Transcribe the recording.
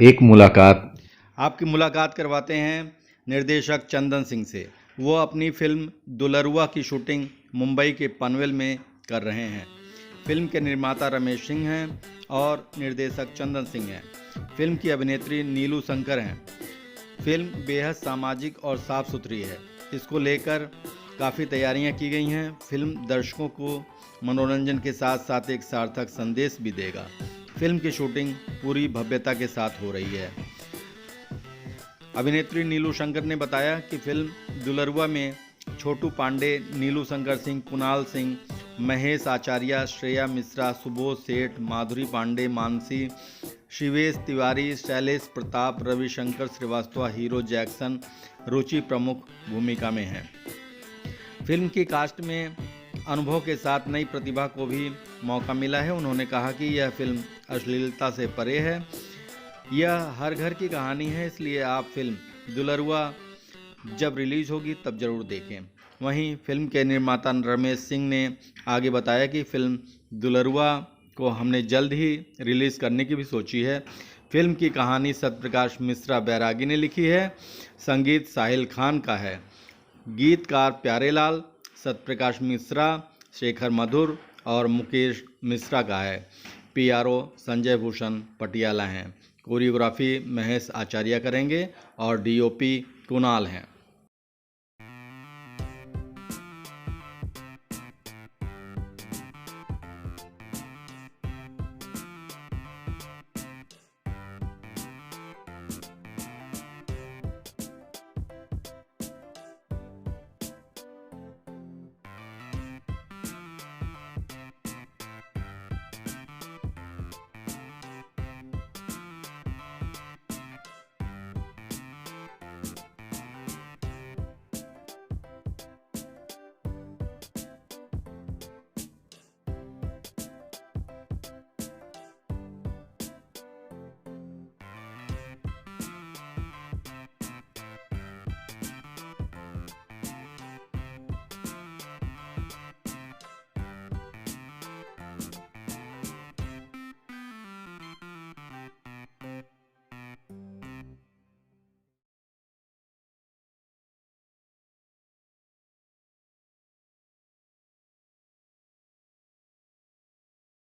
एक मुलाकात। आपकी मुलाकात करवाते हैं निर्देशक चंदन सिंह से। वो अपनी फिल्म दुलरुआ की शूटिंग मुंबई के पनवेल में कर रहे हैं। फिल्म के निर्माता रमेश सिंह हैं और निर्देशक चंदन सिंह हैं। फिल्म की अभिनेत्री नीलू शंकर हैं। फिल्म बेहद सामाजिक और साफ सुथरी है। इसको लेकर काफ़ी तैयारियां की गई हैं। फिल्म दर्शकों को मनोरंजन के साथ साथ एक सार्थक संदेश भी देगा। फिल्म की शूटिंग पूरी भव्यता के साथ हो रही है। अभिनेत्री नीलू शंकर ने बताया कि फिल्म दुलरुआ में छोटू पांडे, नीलू शंकर सिंह, कुणाल सिंह, महेश आचार्य, श्रेया मिश्रा, सुबोध सेठ, माधुरी पांडे, मानसी, शिवेश तिवारी, शैलेश प्रताप, रविशंकर श्रीवास्तव, हीरो जैक्सन, रुचि प्रमुख भूमिका में हैं। फिल्म की कास्ट में अनुभव के साथ नई प्रतिभा को भी मौका मिला है। उन्होंने कहा कि यह फिल्म अश्लीलता से परे है। यह हर घर की कहानी है, इसलिए आप फिल्म दुलरुआ जब रिलीज होगी तब जरूर देखें। वहीं फिल्म के निर्माता रमेश सिंह ने आगे बताया कि फिल्म दुलरुआ को हमने जल्द ही रिलीज़ करने की भी सोची है। फिल्म की कहानी सत्यप्रकाश मिश्रा बैरागी ने लिखी है। संगीत साहिल खान का है। गीतकार प्यारेलाल, सत्यप्रकाश मिश्रा, शेखर मधुर और मुकेश मिश्रा का है। पीआरओ संजय भूषण पटियाला हैं। कोरियोग्राफी महेश आचार्य करेंगे और डीओपी कुणाल हैं।